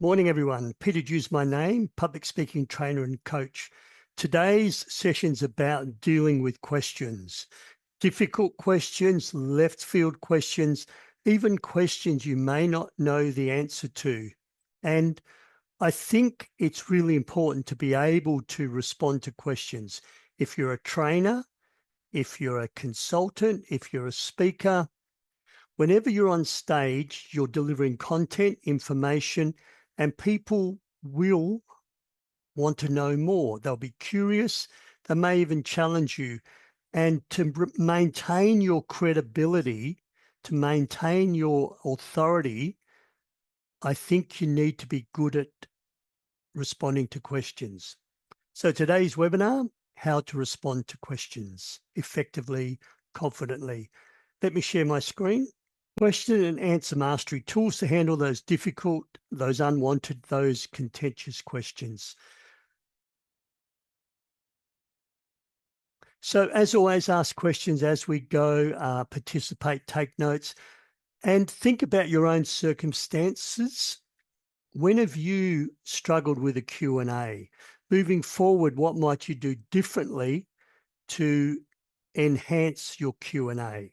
Morning, everyone. Peter Dhu's my name, public speaking trainer and coach. Today's session's about dealing with questions, difficult questions, left field questions, even questions you may not know the answer to. And I think it's really important to be able to respond to questions. If you're a trainer, if you're a consultant, if you're a speaker, whenever you're on stage, you're delivering content, information, and people will want to know more. They'll be curious. They may even challenge you. And to maintain your credibility, to maintain your authority, I think you need to be good at responding to questions. So today's webinar, how to respond to questions effectively, confidently. Let me share my screen. Question and answer mastery, tools to handle those difficult, those unwanted, those contentious questions. So as always, ask questions as we go, participate, take notes, and think about your own circumstances. When have you struggled with a Q&A? Moving forward, what might you do differently to enhance your Q&A?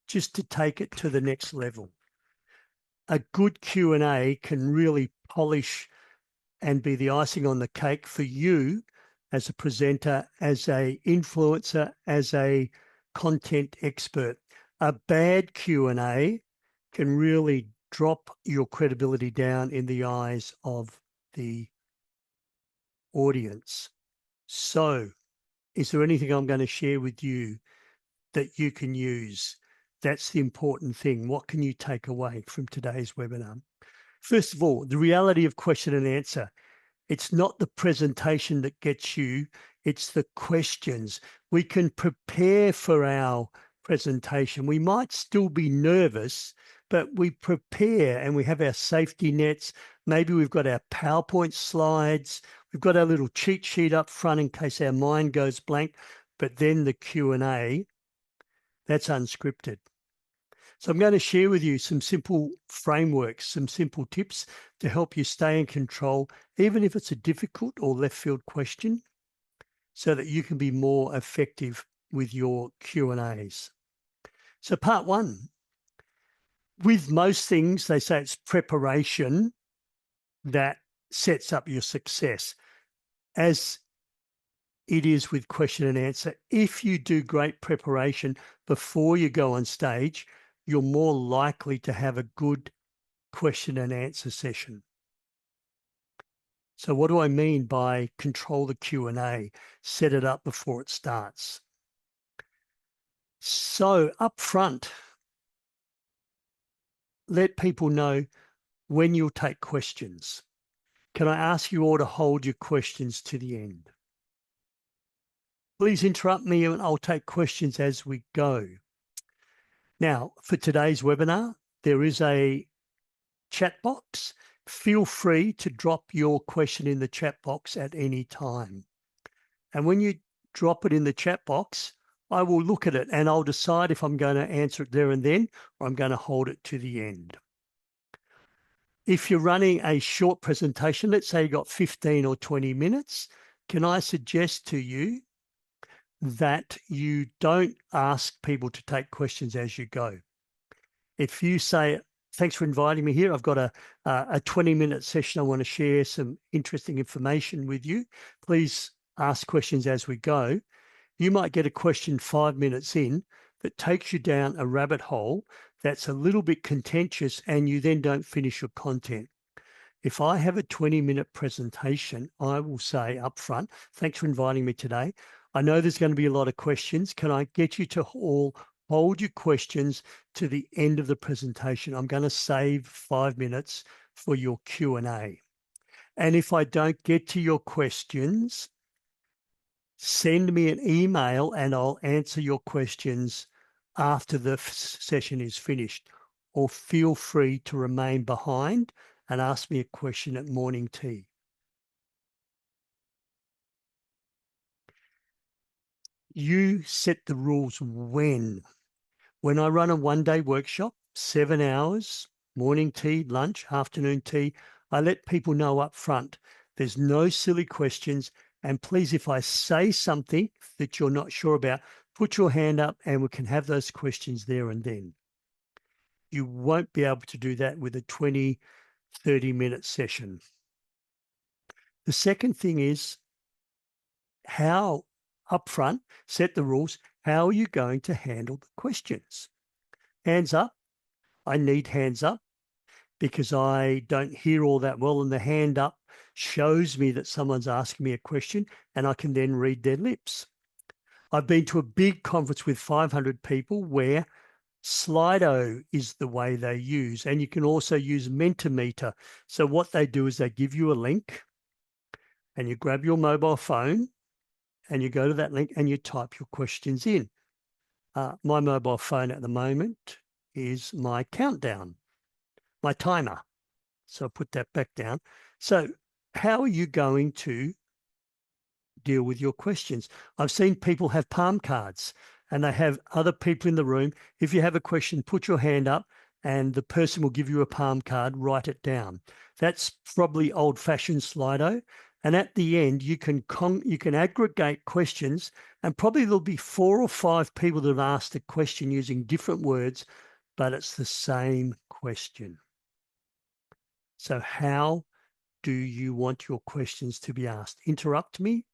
Just to take it to the next level. A good Q&A can really polish and be the icing on the cake for you as a presenter, as a influencer, as a content expert. A bad Q&A can really drop your credibility down in the eyes of the audience. So, is there anything I'm going to share with you that you can use? That's the important thing. What can you take away from today's webinar? First of all, the reality of question and answer. It's not the presentation that gets you, it's the questions. We can prepare for our presentation. We might still be nervous, but we prepare and we have our safety nets. Maybe we've got our PowerPoint slides. We've got our little cheat sheet up front in case our mind goes blank. But then the Q&A, that's unscripted. So I'm going to share with you some simple frameworks, some simple tips to help you stay in control, even if it's a difficult or left field question, so that you can be more effective with your Q&As. So part one, with most things, they say it's preparation that sets up your success. As it is with question and answer, if you do great preparation before you go on stage, you're more likely to have a good question and answer session. So what do I mean by control the Q&A, set it up before it starts? So up front, let people know when you'll take questions. Can I ask you all to hold your questions to the end? Please interrupt me and I'll take questions as we go. Now, for today's webinar, there is a chat box. Feel free to drop your question in the chat box at any time. And when you drop it in the chat box, I will look at it and I'll decide if I'm going to answer it there and then, or I'm going to hold it to the end. If you're running a short presentation, let's say you've got 15 or 20 minutes, can I suggest to you that you don't ask people to take questions as you go? If you say, thanks for inviting me here, I've got a 20-minute session, I want to share some interesting information with you, please ask questions as we go. You might get a question 5 minutes in that takes you down a rabbit hole that's a little bit contentious and you then don't finish your content. If I have a 20-minute presentation, I will say up front, thanks for inviting me today. I know there's going to be a lot of questions. Can I get you to all hold your questions to the end of the presentation? I'm going to save 5 minutes for your Q&A. And if I don't get to your questions, send me an email and I'll answer your questions after the session is finished. Or feel free to remain behind and ask me a question at morning tea. You set the rules when. When I run a one-day workshop, 7 hours, morning tea, lunch, afternoon tea, I let people know up front, there's no silly questions. And please, if I say something that you're not sure about, put your hand up and we can have those questions there and then. You won't be able to do that with a 20, 30-minute session. The second thing is how upfront, set the rules. How are you going to handle the questions? Hands up. I need hands up because I don't hear all that well, and the hand up shows me that someone's asking me a question and I can then read their lips. I've been to a big conference with 500 people where Slido is the way they use, and you can also use Mentimeter. So what they do is they give you a link and you grab your mobile phone and you go to that link and you type your questions in. My mobile phone at the moment is my countdown, my timer. So I'll put that back down. So how are you going to deal with your questions? I've seen people have palm cards and they have other people in the room. If you have a question, put your hand up and the person will give you a palm card, write it down. That's probably old-fashioned Slido. And at the end, you can aggregate questions, and probably there'll be 4 or 5 people that have asked a question using different words, but it's the same question. So how do you want your questions to be asked? Interrupt me.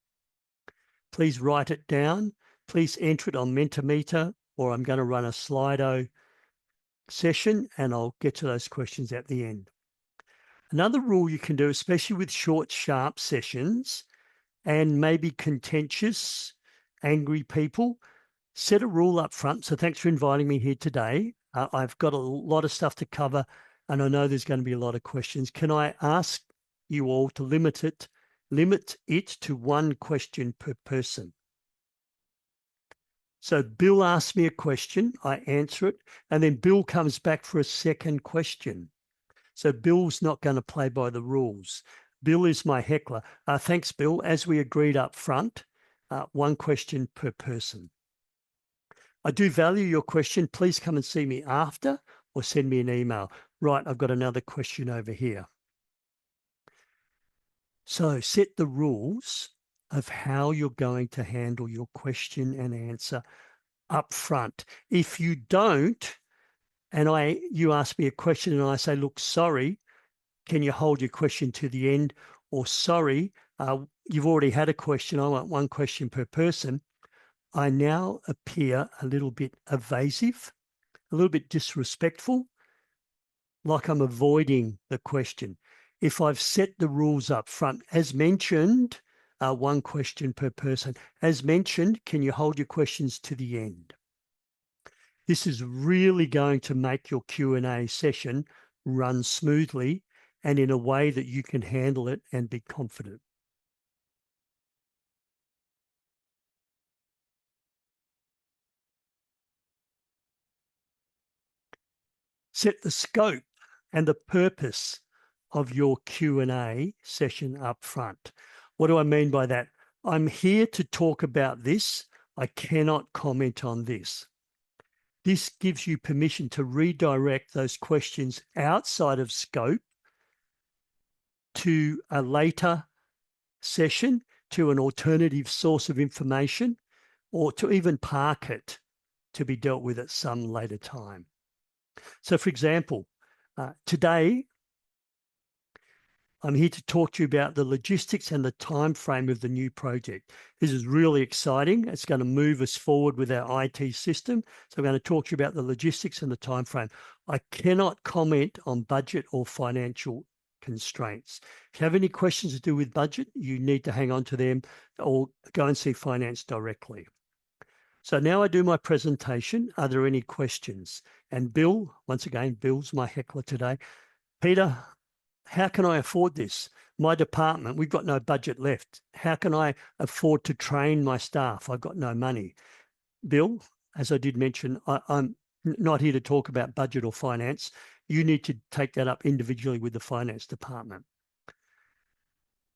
Please write it down. Please enter it on Mentimeter, or I'm going to run a Slido session and I'll get to those questions at the end. Another rule you can do, especially with short, sharp sessions and maybe contentious, angry people, set a rule up front. So thanks for inviting me here today. I've got a lot of stuff to cover and I know there's going to be a lot of questions. Can I ask you all to limit it to 1 question per person? So Bill asks me a question, I answer it, and then Bill comes back for a second question. So Bill's not going to play by the rules. Bill is my heckler. Thanks, Bill. As we agreed up front, 1 question per person. I do value your question. Please come and see me after or send me an email. Right, I've got another question over here. So set the rules of how you're going to handle your question and answer up front. If you don't, and you ask me a question and I say, look, sorry, can you hold your question to the end? Or sorry, you've already had a question. I want 1 question per person. I now appear a little bit evasive, a little bit disrespectful, like I'm avoiding the question. If I've set the rules up front, as mentioned, 1 question per person. As mentioned, can you hold your questions to the end? This is really going to make your Q&A session run smoothly and in a way that you can handle it and be confident. Set the scope and the purpose of your Q&A session up front. What do I mean by that? I'm here to talk about this. I cannot comment on this. This gives you permission to redirect those questions outside of scope to a later session, to an alternative source of information, or to even park it to be dealt with at some later time. So for example, today, I'm here to talk to you about the logistics and the time frame of the new project. This is really exciting. It's going to move us forward with our IT system. So I'm going to talk to you about the logistics and the time frame. I cannot comment on budget or financial constraints. If you have any questions to do with budget, you need to hang on to them or go and see finance directly. So now I do my presentation. Are there any questions? And Bill, once again, Bill's my heckler today. Peter, how can I afford this? My department, we've got no budget left. How can I afford to train my staff? I've got no money. Bill, as I did mention, I'm not here to talk about budget or finance. You need to take that up individually with the finance department.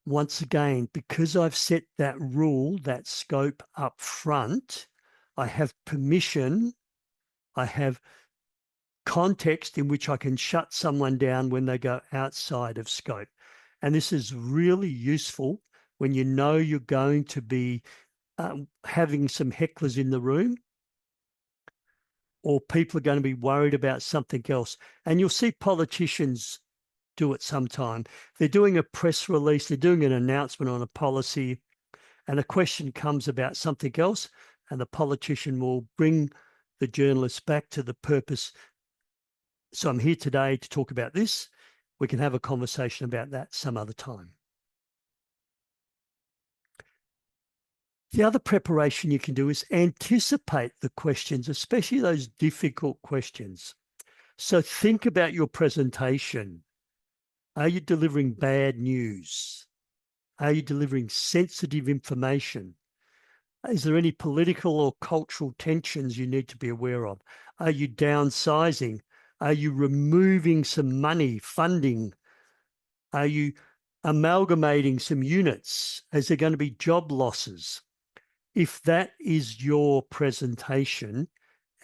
Once again, because I've set that rule, that scope up front, I have permission, I have context in which I can shut someone down when they go outside of scope. And this is really useful when you know you're going to be having some hecklers in the room, or people are going to be worried about something else. And you'll see politicians do it sometime. They're doing a press release, they're doing an announcement on a policy, and a question comes about something else, and the politician will bring the journalist back to the purpose. So I'm here today to talk about this. We can have a conversation about that some other time. The other preparation you can do is anticipate the questions, especially those difficult questions. So think about your presentation. Are you delivering bad news? Are you delivering sensitive information? Is there any political or cultural tensions you need to be aware of? Are you downsizing? Are you removing some money, funding? Are you amalgamating some units? Is there going to be job losses? If that is your presentation,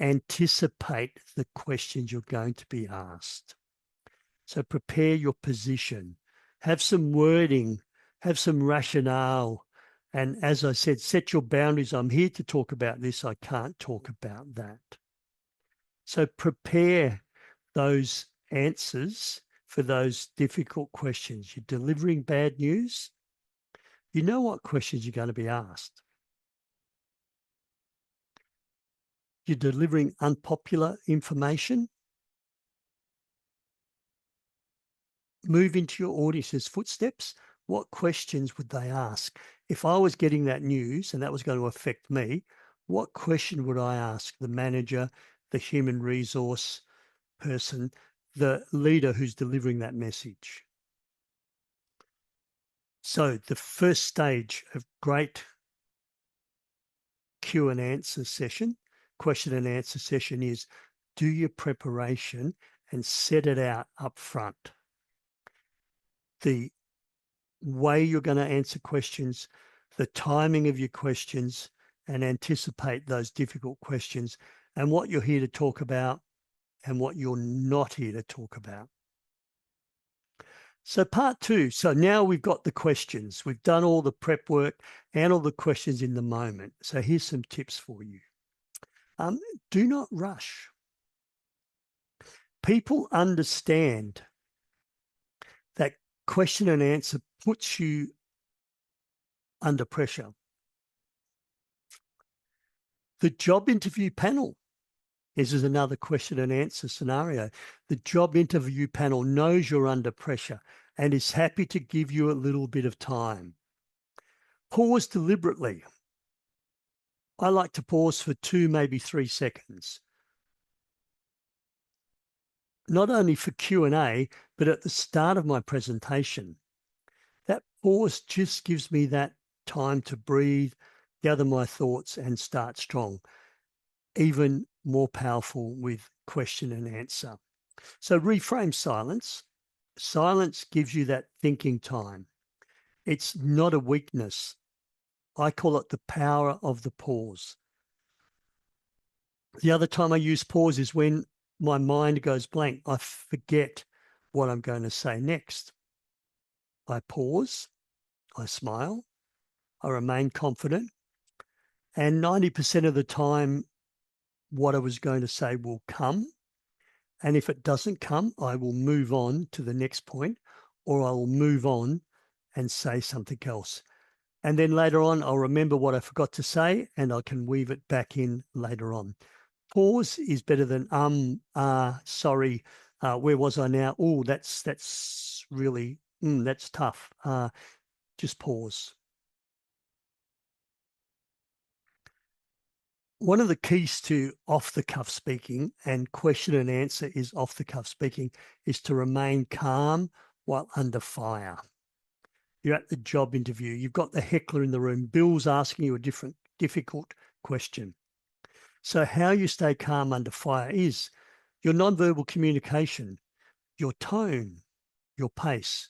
anticipate the questions you're going to be asked. So prepare your position, have some wording, have some rationale. And as I said, set your boundaries. I'm here to talk about this. I can't talk about that. So prepare those answers for those difficult questions. You're delivering bad news. You know what questions you're going to be asked. You're delivering unpopular information. Move into your audience's footsteps. What questions would they ask? If I was getting that news and that was going to affect me, what question would I ask the manager, the human resource person, the leader who's delivering that message? So the first stage of great question and answer session is do your preparation and set it out up front. The way you're going to answer questions, the timing of your questions, and anticipate those difficult questions and what you're here to talk about and what you're not here to talk about. So part 2. So now we've got the questions. We've done all the prep work and all the questions in the moment. So here's some tips for you. Do not rush. People understand that question and answer puts you under pressure. The job interview panel, this is another question and answer scenario. The job interview panel knows you're under pressure and is happy to give you a little bit of time. Pause deliberately. I like to pause for 2, maybe 3 seconds. Not only for Q&A, but at the start of my presentation. That pause just gives me that time to breathe, gather my thoughts, and start strong. Even more powerful with question and answer. So reframe silence. Silence gives you that thinking time. It's not a weakness. I call it the power of the pause. The other time I use pause is when my mind goes blank. I forget what I'm going to say next. I pause, I smile, I remain confident, and 90% of the time, what I was going to say will come. And if it doesn't come, I will move on to the next point, or I will move on and say something else. And then later on, I'll remember what I forgot to say and I can weave it back in later on. Pause is better than sorry, where was I now? Oh, that's really, that's tough. Just pause. One of the keys to off-the-cuff speaking, and question and answer is off-the-cuff speaking, is to remain calm while under fire. You're at the job interview. You've got the heckler in the room. Bill's asking you a difficult question. So how you stay calm under fire is your nonverbal communication, your tone, your pace,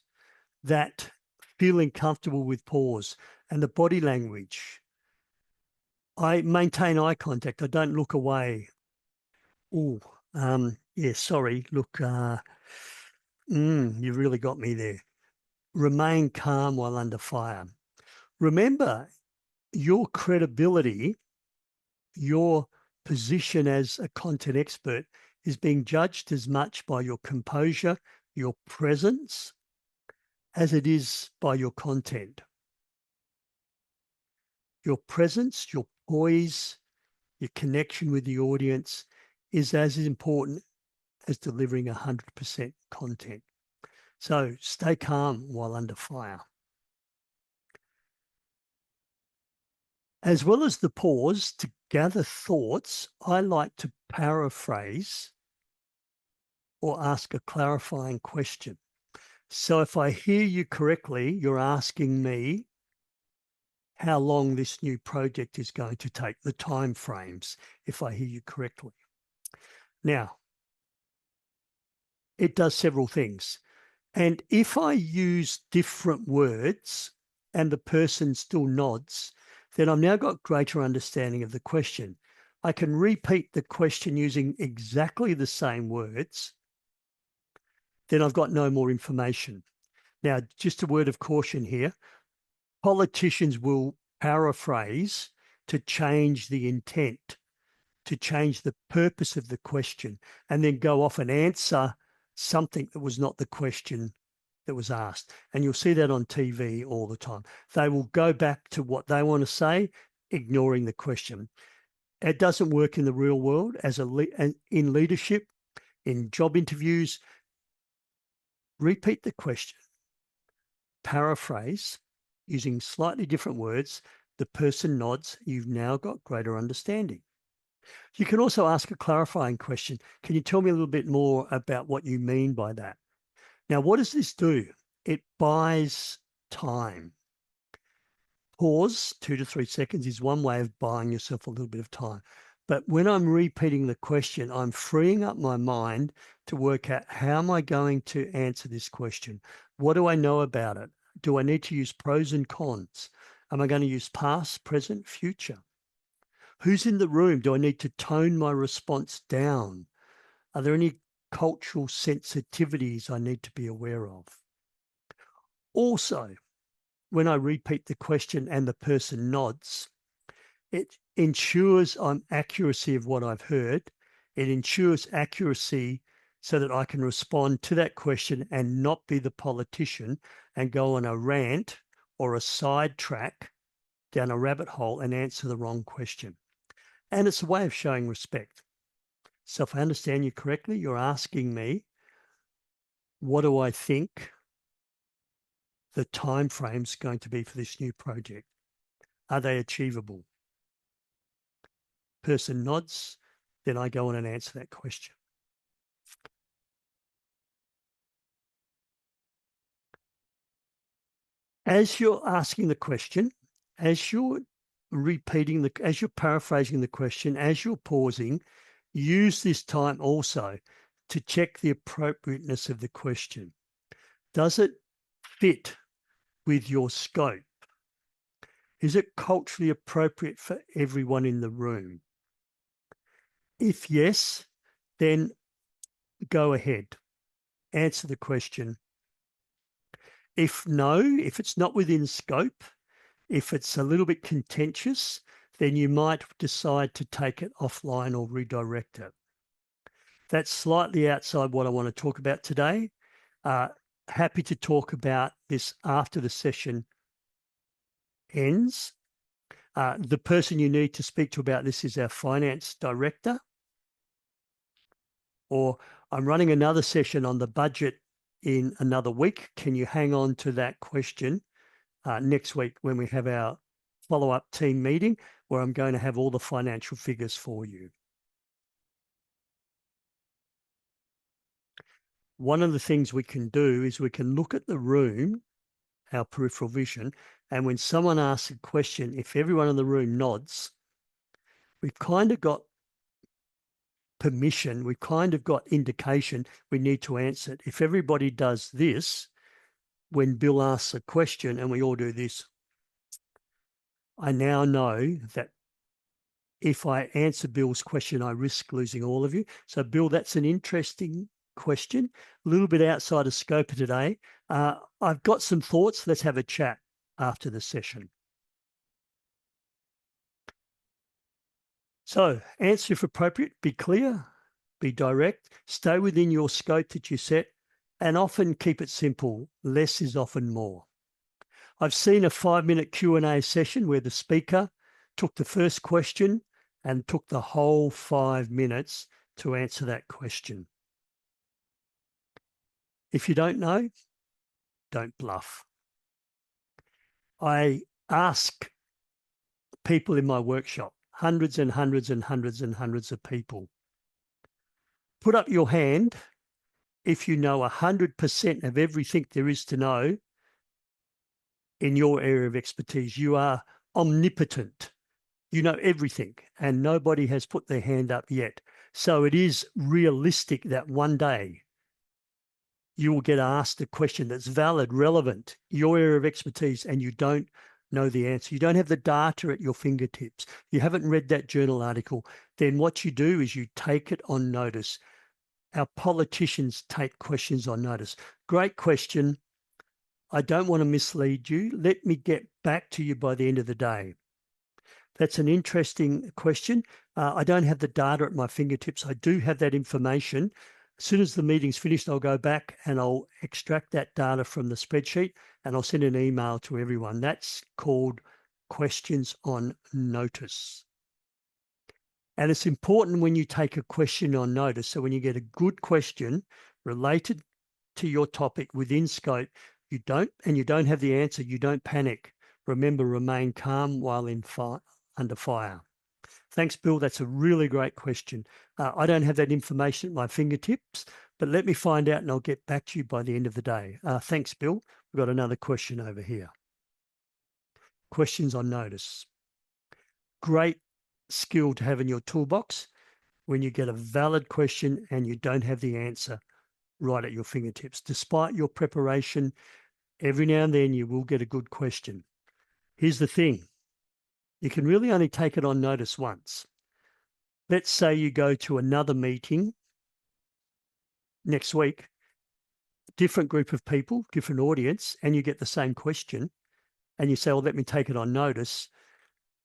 that feeling comfortable with pause, and the body language. I maintain eye contact. I don't look away. Yeah, sorry. Look, you really got me there. Remain calm while under fire. Remember, your credibility, your position as a content expert is being judged as much by your composure, your presence, as it is by your content. Your presence, your poise, your connection with the audience is as important as delivering 100% content. So stay calm while under fire. As well as the pause to gather thoughts, I like to paraphrase or ask a clarifying question. So if I hear you correctly, you're asking me how long this new project is going to take, the time frames, if I hear you correctly. Now, it does several things. And if I use different words and the person still nods, then I've now got greater understanding of the question. I can repeat the question using exactly the same words. Then I've got no more information. Now, just a word of caution here. Politicians will paraphrase to change the intent, to change the purpose of the question, and then go off and answer something that was not the question that was asked. And you'll see that on TV all the time. They will go back to what they want to say, ignoring the question. It doesn't work in the real world in leadership, in job interviews. Repeat the question, paraphrase using slightly different words. The person nods. You've now got greater understanding. You can also ask a clarifying question. Can you tell me a little bit more about what you mean by that? Now, what does this do? It buys time. Pause, 2 to 3 seconds, is one way of buying yourself a little bit of time. But when I'm repeating the question, I'm freeing up my mind to work out, how am I going to answer this question? What do I know about it? Do I need to use pros and cons? Am I going to use past, present, future? Who's in the room? Do I need to tone my response down? Are there any cultural sensitivities I need to be aware of? Also, when I repeat the question and the person nods, it ensures I'm accuracy of what I've heard. It ensures accuracy so that I can respond to that question and not be the politician and go on a rant or a sidetrack down a rabbit hole and answer the wrong question. And it's a way of showing respect. So if I understand you correctly, you're asking me, what do I think the time frame's going to be for this new project? Are they achievable? Person nods, then I go on and answer that question. As you're asking the question, as you're as you're paraphrasing the question, as you're pausing, use this time also to check the appropriateness of the question. Does it fit with your scope? Is it culturally appropriate for everyone in the room? If yes, then go ahead, answer the question. If no, if it's not within scope, if it's a little bit contentious, then you might decide to take it offline or redirect it. That's slightly outside what I want to talk about today. Happy to talk about this after the session ends. The person you need to speak to about this is our finance director. Or I'm running another session on the budget in another week. Can you hang on to that question next week when we have our follow-up team meeting, where I'm going to have all the financial figures for you. One of the things we can do is we can look at the room, our peripheral vision, and when someone asks a question, if everyone in the room nods, we've kind of got permission, we've kind of got indication we need to answer it. If everybody does this, when Bill asks a question and we all do this, I now know that if I answer Bill's question, I risk losing all of you. So, Bill, that's an interesting question, a little bit outside of scope of today. I've got some thoughts. Let's have a chat after the session. So, answer if appropriate, be clear, be direct, stay within your scope that you set, and often keep it simple. Less is often more. I've seen a 5-minute Q&A session where the speaker took the first question and took the whole 5 minutes to answer that question. If you don't know, don't bluff. I ask people in my workshop, hundreds and hundreds and hundreds and hundreds of people, put up your hand if you know 100% of everything there is to know in your area of expertise. You are omnipotent. You know everything, and nobody has put their hand up yet. So it is realistic that one day you will get asked a question that's valid, relevant, your area of expertise, and you don't know the answer. You don't have the data at your fingertips. You haven't read that journal article. Then what you do is you take it on notice. Our politicians take questions on notice. Great question. I don't want to mislead you. Let me get back to you by the end of the day. That's an interesting question. I don't have the data at my fingertips. I do have that information. As soon as the meeting's finished, I'll go back and I'll extract that data from the spreadsheet and I'll send an email to everyone. That's called questions on notice. And it's important when you take a question on notice. So when you get a good question related to your topic within scope, you don't have the answer, you don't panic. Remember, remain calm while under fire. Thanks, Bill. That's a really great question. I don't have that information at my fingertips, but let me find out and I'll get back to you by the end of the day. Thanks, Bill. We've got another question over here. Questions on notice. Great skill to have in your toolbox when you get a valid question and you don't have the answer right at your fingertips. Despite your preparation, every now and then you will get a good question. Here's the thing. You can really only take it on notice once. Let's say you go to another meeting next week, different group of people, different audience, and you get the same question and you say, well, let me take it on notice.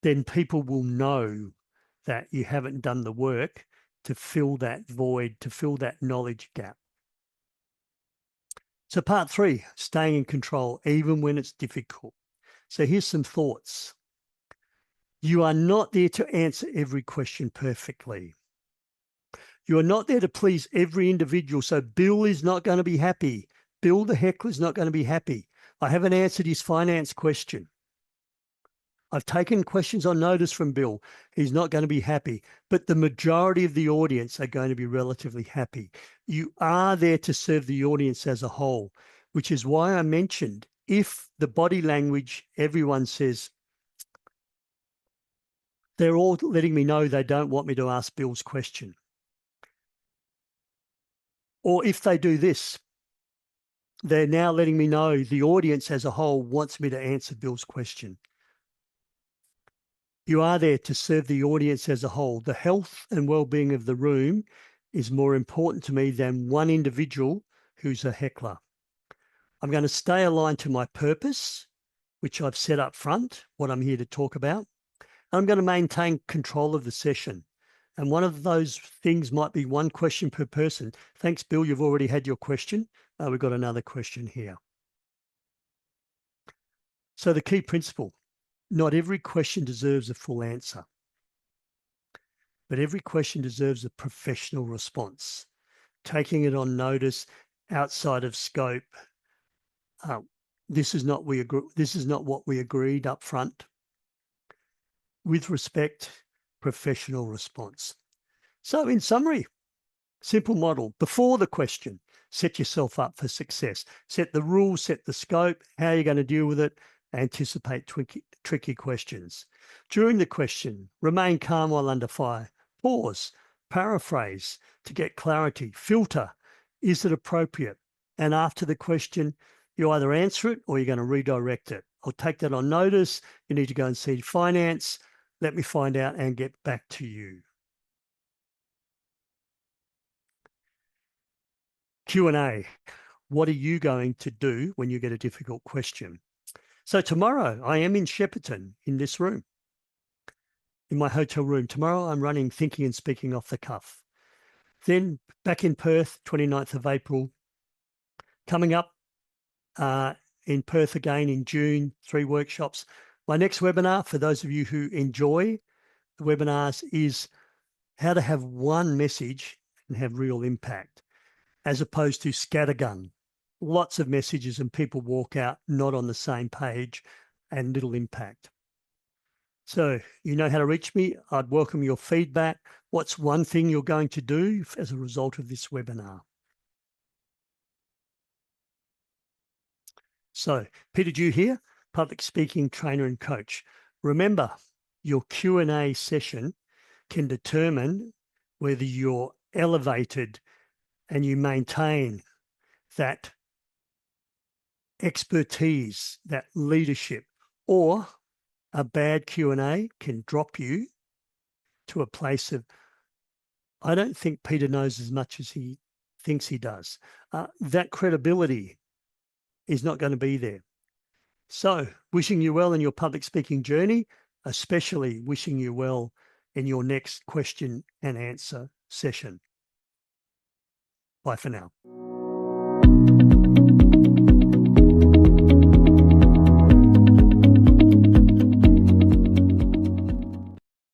Then people will know that you haven't done the work to fill that void, to fill that knowledge gap. So part 3, staying in control, even when it's difficult. So here's some thoughts. You are not there to answer every question perfectly. You are not there to please every individual. So Bill is not going to be happy. Bill the heckler is not going to be happy. I haven't answered his finance question. I've taken questions on notice from Bill. He's not going to be happy, but the majority of the audience are going to be relatively happy. You are there to serve the audience as a whole, which is why I mentioned if the body language, everyone says, they're all letting me know they don't want me to ask Bill's question. Or if they do this, they're now letting me know the audience as a whole wants me to answer Bill's question. You are there to serve the audience as a whole. The health and well-being of the room is more important to me than one individual who's a heckler. I'm going to stay aligned to my purpose, which I've set up front, what I'm here to talk about. I'm going to maintain control of the session. And one of those things might be one question per person. Thanks, Bill. You've already had your question. We've got another question here. So the key principle, not every question deserves a full answer, but every question deserves a professional response. Taking it on notice outside of scope. This is not what we agreed up front. With respect, professional response. So in summary, simple model. Before the question, set yourself up for success. Set the rules, set the scope, how you're going to deal with it, anticipate tricky questions. During the question, remain calm while under fire. Pause, paraphrase to get clarity, filter, is it appropriate? And after the question, you either answer it or you're going to redirect it. I'll take that on notice. You need to go and see finance. Let me find out and get back to you. Q&A. What are you going to do when you get a difficult question? So tomorrow I am in Shepparton in this room, in my hotel room. Tomorrow I'm running Thinking and Speaking Off the Cuff. Then back in Perth, 29th of April. Coming up in Perth again in June, 3 workshops. My next webinar, for those of you who enjoy the webinars, is how to have one message and have real impact, as opposed to scattergun. Lots of messages and people walk out not on the same page and little impact. So you know how to reach me. I'd welcome your feedback. What's one thing you're going to do as a result of this webinar? So Peter Dhu here, public speaking trainer and coach. Remember, your Q&A session can determine whether you're elevated and you maintain that expertise, that leadership, or a bad Q&A can drop you to a place of, I don't think Peter knows as much as he thinks he does. That credibility is not going to be there. So wishing you well in your public speaking journey, especially wishing you well in your next question and answer session. Bye for now.